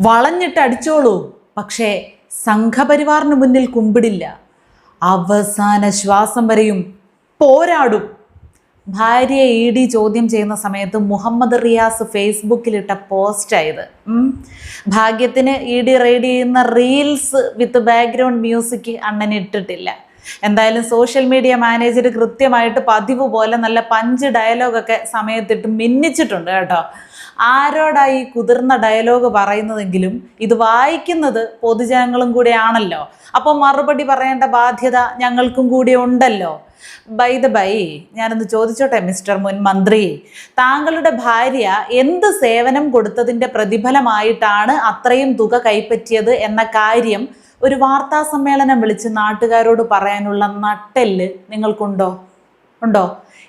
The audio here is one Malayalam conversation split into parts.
വളഞ്ഞിട്ട് അടിച്ചോളൂ, പക്ഷേ സംഘപരിവാറിന് മുന്നിൽ കുമ്പിടില്ല. അവസാന ശ്വാസം വരെയും പോരാടും. ഭാര്യയെ ED ചോദ്യം ചെയ്യുന്ന സമയത്ത് മുഹമ്മദ് റിയാസ് ഫേസ്ബുക്കിലിട്ട പോസ്റ്റായത്. ഭാഗ്യത്തിന് ED റെയ്ഡ് ചെയ്യുന്ന റീൽസ് വിത്ത് ബാക്ക്ഗ്രൗണ്ട് മ്യൂസിക് അണ്ണൻ ഇട്ടിട്ടില്ല. എന്തായാലും സോഷ്യൽ മീഡിയ മാനേജർ കൃത്യമായിട്ട് പതിവ് പോലെ നല്ല പഞ്ച് ഡയലോഗൊക്കെ സമയത്തിട്ട് മിന്നിച്ചിട്ടുണ്ട് കേട്ടോ. ആരോടായി കുതിർന്ന ഡയലോഗ് പറയുന്നതെങ്കിലും ഇത് വായിക്കുന്നത് പൊതുജനങ്ങളും കൂടെ ആണല്ലോ. അപ്പോൾ മറുപടി പറയേണ്ട ബാധ്യത ഞങ്ങൾക്കും കൂടി ഉണ്ടല്ലോ. ബൈ ദ ബൈ, ഞാനൊന്ന് ചോദിച്ചോട്ടെ മിസ്റ്റർ മുൻ മന്ത്രി, താങ്കളുടെ ഭാര്യ എന്ത് സേവനം കൊടുത്തതിൻ്റെ പ്രതിഫലമായിട്ടാണ് അത്രയും തുക കൈപ്പറ്റിയത് എന്ന കാര്യം ഒരു വാർത്താ സമ്മേളനം വിളിച്ച് നാട്ടുകാരോട് പറയാനുള്ള നട്ടെല്ല് നിങ്ങൾക്കുണ്ടോ? ഉണ്ടോ?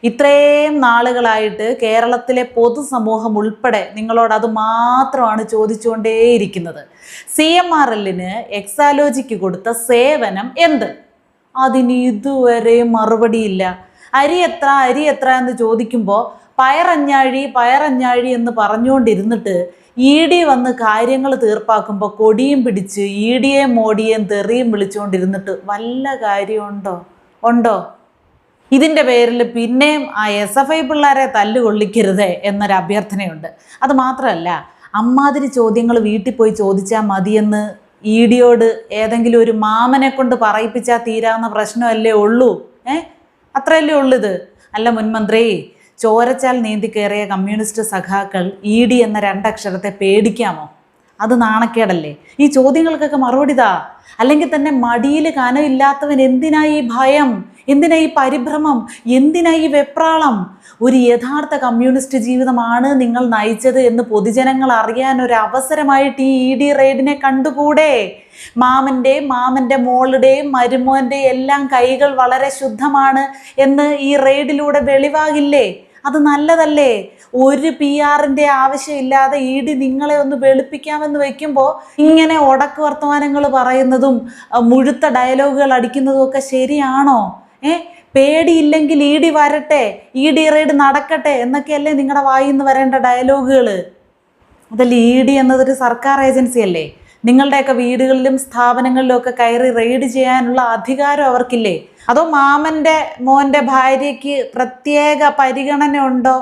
ഇത്രയും നാളുകളായിട്ട് കേരളത്തിലെ പൊതുസമൂഹം ഉൾപ്പെടെ നിങ്ങളോട് അത് മാത്രമാണ് ചോദിച്ചുകൊണ്ടേയിരിക്കുന്നത്. CMRLന് എക്സാലോജിക്ക് കൊടുത്ത സേവനം എന്ത്? അതിന് ഇതുവരെ മറുപടിയില്ല. അരി എത്ര എന്ന് ചോദിക്കുമ്പോൾ പയറഞ്ഞാഴി എന്ന് പറഞ്ഞുകൊണ്ടിരുന്നിട്ട് ED വന്ന് കാര്യങ്ങൾ തീർപ്പാക്കുമ്പോൾ കൊടിയും പിടിച്ച് EDയെയും മോഡിയെയും തെറിയും വിളിച്ചുകൊണ്ടിരുന്നിട്ട് വല്ല കാര്യമുണ്ടോ? ഇതിൻ്റെ പേരിൽ പിന്നെയും ആ SFI പിള്ളേരെ തല്ലുകൊള്ളിക്കരുതേ എന്നൊരു അഭ്യർത്ഥനയുണ്ട്. അത് മാത്രമല്ല, അമ്മാതിരി ചോദ്യങ്ങൾ വീട്ടിൽ പോയി ചോദിച്ചാൽ മതിയെന്ന് EDയോട് ഏതെങ്കിലും ഒരു മാമനെ കൊണ്ട് പറയിപ്പിച്ചാൽ തീരാവുന്ന പ്രശ്നമല്ലേ ഉള്ളൂ. അത്രയല്ലേ ഉള്ളിത്. അല്ല മുൻമന്ത്രി, ചോരച്ചാൽ നീന്തി കയറിയ കമ്മ്യൂണിസ്റ്റ് സഖാക്കൾ ED എന്ന രണ്ടക്ഷരത്തെ പേടിക്കാമോ? അത് നാണക്കേടല്ലേ? ഈ ചോദ്യങ്ങൾക്കൊക്കെ മറുപടി താ. അല്ലെങ്കിൽ തന്നെ മടിയിൽ കനമില്ലാത്തവൻ എന്തിനായി ഈ ഭയം, എന്തിനായി ഈ പരിഭ്രമം, എന്തിനായി ഈ വെപ്രാളം? ഒരു യഥാർത്ഥ കമ്മ്യൂണിസ്റ്റ് ജീവിതമാണ് നിങ്ങൾ നയിച്ചത് എന്ന് പൊതുജനങ്ങൾ അറിയാൻ ഒരു അവസരമായിട്ട് ഈ ED റെയ്ഡിനെ കണ്ടുകൂടെ? മാമൻ്റെ മോളുടെയും മരുമോൻ്റെയും എല്ലാം കൈകൾ വളരെ ശുദ്ധമാണ് എന്ന് ഈ റെയ്ഡിലൂടെ വെളിവാകില്ലേ? അത് നല്ലതല്ലേ? ഒരു PR-ന്റെ ആവശ്യമില്ലാതെ ED നിങ്ങളെ ഒന്ന് വെളുപ്പിക്കാമെന്ന് വെക്കുമ്പോൾ ഇങ്ങനെ ഉടക്ക് വർത്തമാനങ്ങൾ പറയുന്നതും മുഴുത്ത ഡയലോഗുകൾ അടിക്കുന്നതും ഒക്കെ ശരിയാണോ? പേടിയില്ലെങ്കിൽ ED വരട്ടെ, ED റെയ്ഡ് നടക്കട്ടെ എന്നൊക്കെയല്ലേ നിങ്ങളുടെ വായിൽ നിന്ന് വരേണ്ട ഡയലോഗുകൾ. അതല്ലേ ED എന്നതൊരു സർക്കാർ ഏജൻസി അല്ലേ? നിങ്ങളുടെയൊക്കെ വീടുകളിലും സ്ഥാപനങ്ങളിലും ഒക്കെ കയറി റെയ്ഡ് ചെയ്യാനുള്ള അധികാരം അവർക്കില്ലേ? അതോ മാമൻ്റെ മോൻ്റെ ഭാര്യയ്ക്ക് പ്രത്യേക പരിഗണന ഉണ്ടോ?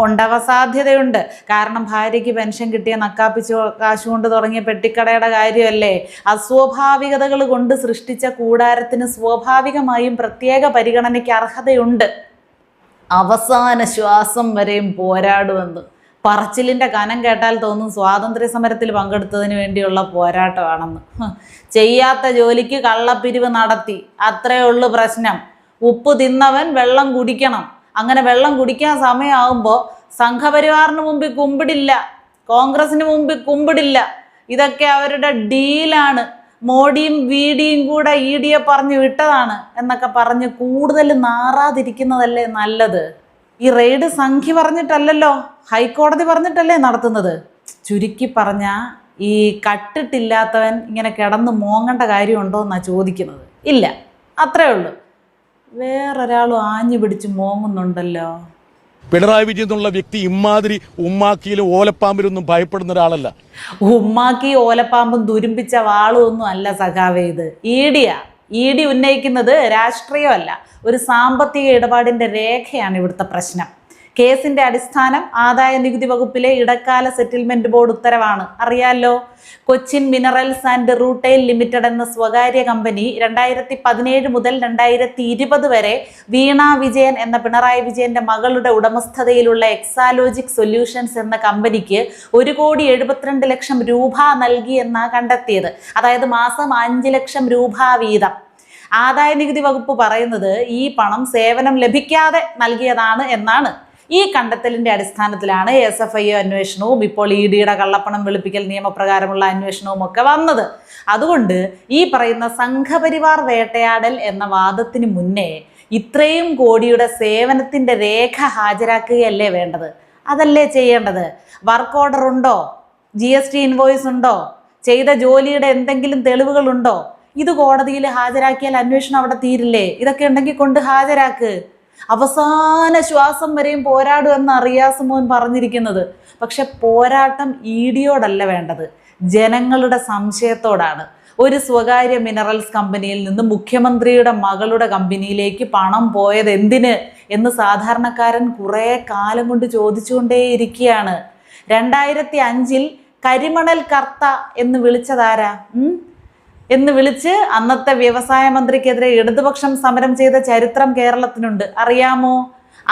ഉണ്ടാവാൻ സാധ്യതയുണ്ട്. കാരണം ഭാര്യയ്ക്ക് പെൻഷൻ കിട്ടിയ നക്കാപ്പിച്ചു കാശ് കൊണ്ട് തുടങ്ങിയ പെട്ടിക്കടയുടെ കാര്യമല്ലേ? അസ്വാഭാവികതകൾ കൊണ്ട് സൃഷ്ടിച്ച കൂടാരത്തിന് സ്വാഭാവികമായും പ്രത്യേക പരിഗണനയ്ക്ക് അർഹതയുണ്ട്. അവസാന ശ്വാസം വരെയും പോരാടുമെന്ന് പറച്ചിലിൻ്റെ കനം കേട്ടാൽ തോന്നും സ്വാതന്ത്ര്യ സമരത്തിൽ പങ്കെടുത്തതിന് വേണ്ടിയുള്ള പോരാട്ടമാണെന്ന്. ചെയ്യാത്ത ജോലിക്ക് കള്ളപ്പിരിവ് നടത്തി, അത്രയേ ഉള്ളൂ പ്രശ്നം. ഉപ്പ് തിന്നവൻ വെള്ളം കുടിക്കണം. അങ്ങനെ വെള്ളം കുടിക്കാൻ സമയമാകുമ്പോൾ സംഘപരിവാറിന് മുമ്പിൽ കുമ്പിടില്ല, കോൺഗ്രസിന് മുമ്പിൽ കുമ്പിടില്ല. ഇതൊക്കെ അവരുടെ ഡീലാണ്. മോഡിയും VDയും കൂടെ EDയെ പറഞ്ഞു വിട്ടതാണ് എന്നൊക്കെ പറഞ്ഞ് കൂടുതൽ നാറാതിരിക്കുന്നതല്ലേ നല്ലത്. ഈ റെയ്ഡ് സംഖ്യ പറഞ്ഞിട്ടല്ലല്ലോ, ഹൈക്കോടതി പറഞ്ഞിട്ടല്ലേ നടത്തുന്നത്. ചുരുക്കി പറഞ്ഞാൽ ഈ കട്ടിട്ടില്ലാത്തവൻ ഇങ്ങനെ കിടന്ന് മോങ്ങേണ്ട കാര്യമുണ്ടോ എന്നാണ് ചോദിക്കുന്നത്. ഇല്ല, അത്രേ ഉള്ളൂ. വേറൊരാളും ആഞ്ഞു പിടിച്ച് മോങ്ങുന്നുണ്ടല്ലോ. പിണറായി വിജയൻ എന്നുള്ള വ്യക്തി ഇമാതിരി ഉമ്മാക്കിയിലും ഓലപ്പാമ്പിലൊന്നും ഭയപ്പെടുന്ന ഒരാളല്ല. ഉമ്മാക്കി ഓലപ്പാമ്പും തുരുമ്പിച്ച വാളും ഒന്നും അല്ല സഖാവേ, ഇത് ED ഉന്നയിക്കുന്നത് രാഷ്ട്രീയമല്ല, ഒരു സാമ്പത്തിക ഇടപാടിൻ്റെ രേഖയാണ് ഇവിടുത്തെ പ്രശ്നം. കേസിൻ്റെ അടിസ്ഥാനം ആദായ നികുതി വകുപ്പിലെ ഇടക്കാല സെറ്റിൽമെൻറ്റ് ബോർഡ് ഉത്തരവാണ്. അറിയാലോ, Cochin Minerals and Rutile Limited എന്ന സ്വകാര്യ കമ്പനി 2017 മുതൽ 2020 വരെ വീണ വിജയൻ എന്ന പിണറായി വിജയന്റെ മകളുടെ ഉടമസ്ഥതയിലുള്ള എക്സാലോജിക് സൊല്യൂഷൻസ് എന്ന കമ്പനിക്ക് 1,72,00,000 രൂപ നൽകി എന്നാണ് കണ്ടെത്തിയത്. അതായത് മാസം 5 ലക്ഷം രൂപ വീതം. ആദായ നികുതി വകുപ്പ് പറയുന്നത് ഈ പണം സേവനം ലഭിക്കാതെ നൽകിയതാണ് എന്നാണ്. ഈ കണ്ടെത്തലിൻ്റെ അടിസ്ഥാനത്തിലാണ് SFI അന്വേഷണവും ഇപ്പോൾ EDയുടെ കള്ളപ്പണം വെളുപ്പിക്കൽ നിയമപ്രകാരമുള്ള അന്വേഷണവും ഒക്കെ വന്നത്. അതുകൊണ്ട് ഈ പറയുന്ന സംഘപരിവാർ വേട്ടയാടൽ എന്ന വാദത്തിന് മുന്നേ ഇത്രയും കോടിയുടെ സേവനത്തിൻ്റെ രേഖ ഹാജരാക്കുകയല്ലേ വേണ്ടത്? അതല്ലേ ചെയ്യേണ്ടത്? വർക്ക് ഓർഡർ ഉണ്ടോ? GST ഇൻവോയ്സ് ഉണ്ടോ? ചെയ്ത ജോലിയുടെ എന്തെങ്കിലും തെളിവുകളുണ്ടോ? ഇത് കോടതിയിൽ ഹാജരാക്കിയാൽ അന്വേഷണം അവിടെ തീരില്ലേ? ഇതൊക്കെ ഉണ്ടെങ്കിൽ കൊണ്ട് ഹാജരാക്ക്. അവസാന ശ്വാസം വരെയും പോരാടുമെന്ന് റിയാസ് മോൻ പറഞ്ഞിരിക്കുന്നത്. പക്ഷെ പോരാട്ടം ഇഡിയോടല്ല വേണ്ടത്, ജനങ്ങളുടെ സംശയത്തോടാണ്. ഒരു സ്വകാര്യ മിനറൽസ് കമ്പനിയിൽ നിന്ന് മുഖ്യമന്ത്രിയുടെ മകളുടെ കമ്പനിയിലേക്ക് പണം പോയത് എന്തിന് എന്ന് സാധാരണക്കാരൻ കുറേ കാലം കൊണ്ട് ചോദിച്ചുകൊണ്ടേയിരിക്കുകയാണ്. 2005 കരിമണൽ കർത്ത എന്ന് വിളിച്ചതാരാ? എന്ന് വിളിച്ച് അന്നത്തെ വ്യവസായ മന്ത്രിക്കെതിരെ ഇടതുപക്ഷം സമരം ചെയ്ത ചരിത്രം കേരളത്തിനുണ്ട്, അറിയാമോ?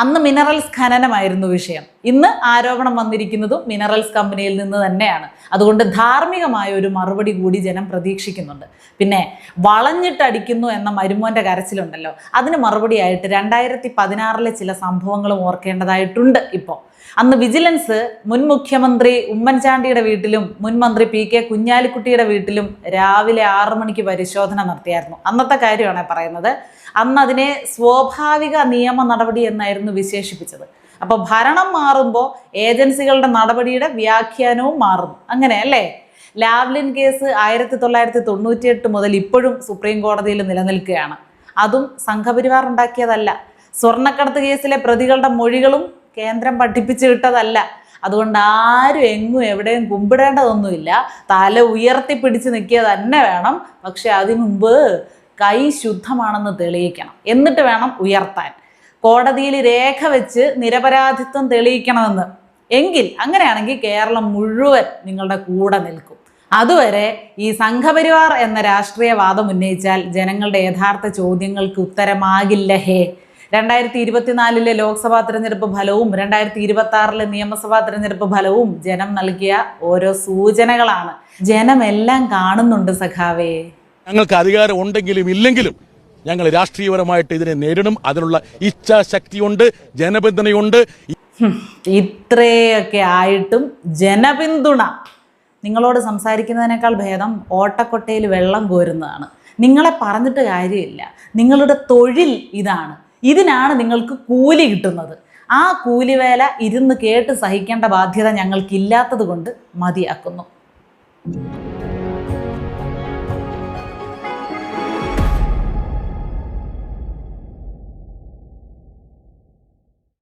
അന്ന് മിനറൽസ് ഖനനമായിരുന്നു വിഷയം. ഇന്ന് ആരോപണം വന്നിരിക്കുന്നതും മിനറൽസ് കമ്പനിയിൽ നിന്ന് തന്നെയാണ്. അതുകൊണ്ട് ധാർമ്മികമായ ഒരു മറുപടി കൂടി ജനം പ്രതീക്ഷിക്കുന്നുണ്ട്. പിന്നെ വളഞ്ഞിട്ടടിക്കുന്നു എന്ന മരുമോൻ്റെ കരച്ചിലുണ്ടല്ലോ, അതിന് മറുപടിയായിട്ട് 2016 ചില സംഭവങ്ങളും ഓർക്കേണ്ടതായിട്ടുണ്ട്. ഇപ്പോൾ അന്ന് വിജിലൻസ് മുൻ മുഖ്യമന്ത്രി ഉമ്മൻചാണ്ടിയുടെ വീട്ടിലും മുൻ മന്ത്രി PK കുഞ്ഞാലിക്കുട്ടിയുടെ വീട്ടിലും രാവിലെ 6 മണിക്ക് പരിശോധന നടത്തിയായിരുന്നു. അന്നത്തെ കാര്യമാണ് പറയുന്നത്. അന്ന് അതിനെ സ്വാഭാവിക നിയമ നടപടി എന്നായിരുന്നു വിശേഷിപ്പിച്ചത്. അപ്പോൾ ഭരണം മാറുമ്പോൾ ഏജൻസികളുടെ നടപടിയുടെ വ്യാഖ്യാനവും മാറുന്നു, അങ്ങനെ അല്ലേ? ലാവ്ലിൻ കേസ് 1998 മുതൽ ഇപ്പോഴും സുപ്രീം കോടതിയിൽ നിലനിൽക്കുകയാണ്. അതും സംഘപരിവാർ ഉണ്ടാക്കിയതല്ല. സ്വർണ്ണക്കടത്ത് കേസിലെ പ്രതികളുടെ മൊഴികളും കേന്ദ്രം പഠിപ്പിച്ചു വിട്ടതല്ല. അതുകൊണ്ട് ആരും എങ്ങും എവിടെയും കുമ്പിടേണ്ടതൊന്നുമില്ല. തല ഉയർത്തിപ്പിടിച്ച് നിൽക്കുക തന്നെ വേണം. പക്ഷെ അതിനു മുമ്പ് കൈ ശുദ്ധമാണെന്ന് തെളിയിക്കണം, എന്നിട്ട് വേണം ഉയർത്താൻ. കോടതിയിൽ രേഖ വെച്ച് നിരപരാധിത്വം തെളിയിക്കണമെന്ന്. അങ്ങനെയാണെങ്കിൽ കേരളം മുഴുവൻ നിങ്ങളുടെ കൂടെ നിൽക്കും. അതുവരെ ഈ സംഘപരിവാർ എന്ന രാഷ്ട്രീയവാദം ഉന്നയിച്ചാൽ ജനങ്ങളുടെ യഥാർത്ഥ ചോദ്യങ്ങൾക്ക് ഉത്തരമാകില്ല. 2024 ലോക്സഭാ തെരഞ്ഞെടുപ്പ് ഫലവും 2026 നിയമസഭാ തെരഞ്ഞെടുപ്പ് ഫലവും ജനം നൽകിയ ഓരോ സൂചനകളാണ്. ജനമെല്ലാം കാണുന്നുണ്ട് സഖാവേ. ഞങ്ങൾക്ക് അധികാരം ഉണ്ടെങ്കിലും ഇല്ലെങ്കിലും ഞങ്ങൾ രാഷ്ട്രീയപരമായിട്ട് ഇതിനെ നേരിടും. അതിനുള്ള ഇച്ഛാശക്തിയുണ്ട്, ജനപിന്തുണയുണ്ട്. ഇത്രയൊക്കെ ആയിട്ടും ജനപിന്തുണ. നിങ്ങളോട് സംസാരിക്കുന്നതിനേക്കാൾ ഭേദം ഓട്ടക്കൊട്ടയിൽ വെള്ളം കോരുന്നതാണ്. നിങ്ങളെ പറഞ്ഞിട്ട് കാര്യമില്ല. നിങ്ങളുടെ തൊഴിൽ ഇതാണ്. ഇതിനാണ് നിങ്ങൾക്ക് കൂലി കിട്ടുന്നത്. ആ കൂലിവേല ഇരുന്ന് കേട്ട് സഹിക്കേണ്ട ബാധ്യത ഞങ്ങൾക്കില്ലാത്തത് കൊണ്ട് മതിയാക്കുന്നു.